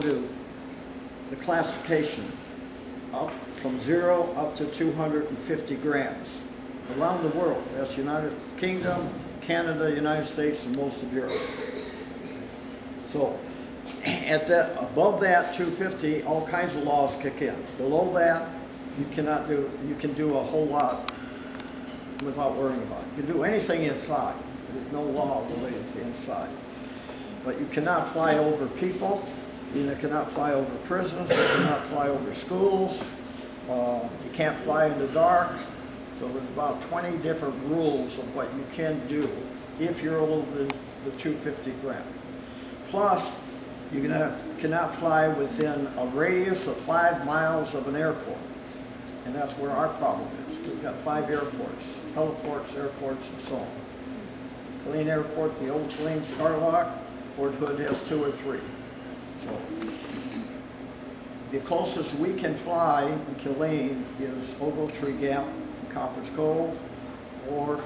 to the classification, up from 0 up to 250 grams. Around the world, that's United Kingdom, Canada, United States, and most of Europe. So at that, above that 250, all kinds of laws kick in. Below that, you can do a whole lot without worrying about it. You can do anything inside. There's no law related to inside. But you cannot fly over people. You cannot fly over prisons. You cannot fly over schools. You can't fly in the dark. So there's about 20 different rules of what you can do if you're over the 250 gram. Plus, you cannot fly within a radius of 5 miles of an airport. And that's where our problem is. We've got 5 airports, heliports, airports, and so on. Killeen Airport, the old Killeen Starlock, Fort Hood has 2 or 3. So the closest we can fly in Killeen is Ogletree Gap, Coppers Cove, or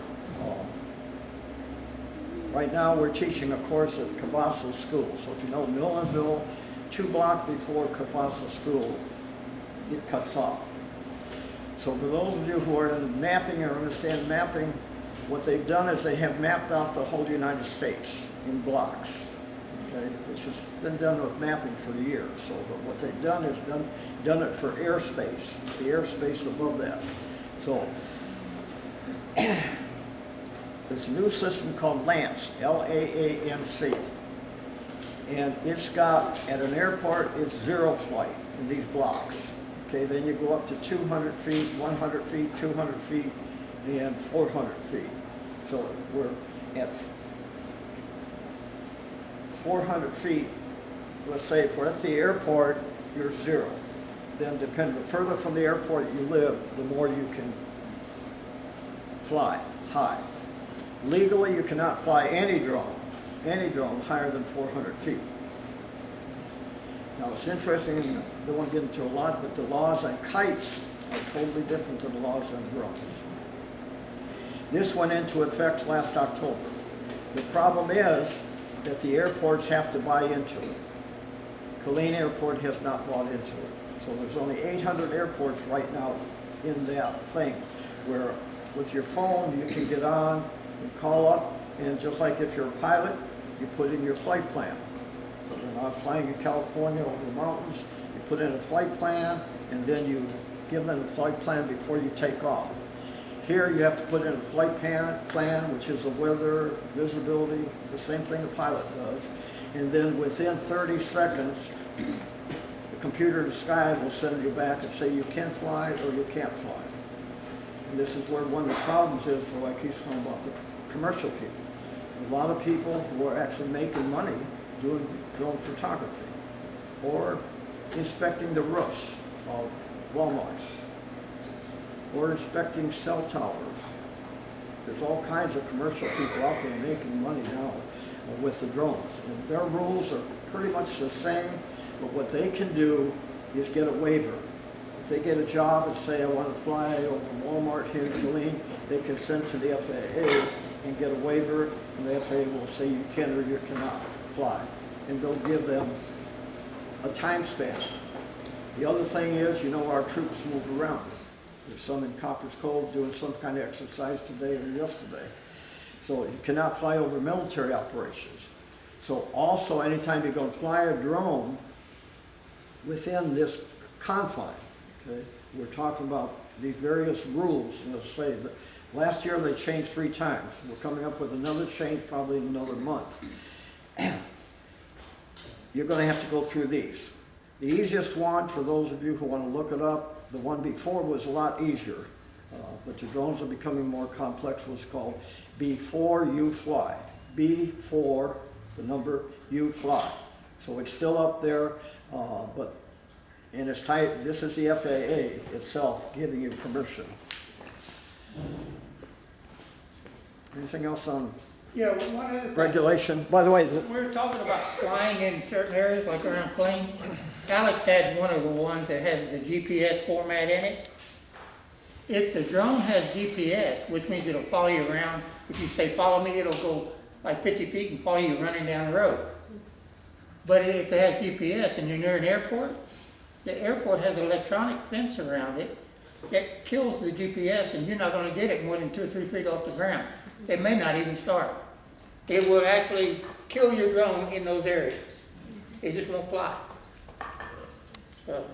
right now we're teaching a course at Cavazos School. So if you know Millenville, 2 blocks before Cavazos School, it cuts off. So for those of you who are in mapping or understand mapping, what they've done is they have mapped out the whole United States in blocks, okay, which has been done with mapping for years. So but what they've done is done it for airspace, the airspace above that. So there's a new system called LAANC, L-A-A-N-C. And it's got, at an airport, it's 0 flight in these blocks. Okay, then you go up to 200 feet, 100 feet, 200 feet, and 400 feet. So we're at 400 feet. Let's say if we're at the airport, you're 0. Then depending, the further from the airport you live, the more you can fly high. Legally, you cannot fly any drone higher than 400 feet. Now it's interesting, I don't want to get into a lot, but the laws on kites are totally different than the laws on drones. This went into effect last October. The problem is that the airports have to buy into it. Killeen Airport has not bought into it. So there's only 800 airports right now in that thing, where with your phone you can get on and call up, and just like if you're a pilot, you put in your flight plan. So when I'm flying in California over the mountains, you put in a flight plan, and then you give them a flight plan before you take off. Here you have to put in a flight plan, which is the weather, visibility, the same thing a pilot does. And then within 30 seconds, the computer to sky will send you back and say you can fly or you can't fly. And this is where one of the problems is, like he's talking about the commercial people. A lot of people who are actually making money doing drone photography or inspecting the roofs of Walmarts or inspecting cell towers. There's all kinds of commercial people out there making money now with the drones. And their rules are pretty much the same, but what they can do is get a waiver. If they get a job and say, I want to fly over Walmart here in Killeen, they can send to the FAA and get a waiver, and the FAA will say you can or you cannot fly. And they'll give them a time span. The other thing is, our troops move around. There's some in Coppers Cove doing some kind of exercise today or yesterday. So you cannot fly over military operations. So also, anytime you're going to fly a drone within this confine, okay, we're talking about these various rules. And let's say that last year they changed 3 times. We're coming up with another change probably in another month. You're going to have to go through these. The easiest one, for those of you who want to look it up, the one before was a lot easier, but the drones are becoming more complex. What's called Before You Fly. Before the number you fly. So it's still up there, and it's tight. This is the FAA itself giving you permission. Anything else on Yeah, one other thing. regulation? By the way, We're talking about flying in certain areas, like around Killeen. Alex had one of the ones that has the GPS format in it. If the drone has GPS, which means it'll follow you around, if you say follow me, it'll go like 50 feet and follow you running down the road. But if it has GPS and you're near an airport, the airport has an electronic fence around it that kills the GPS, and you're not gonna get it more than 2 or 3 feet off the ground. It may not even start. It will actually kill your drone in those areas. It just won't fly. So,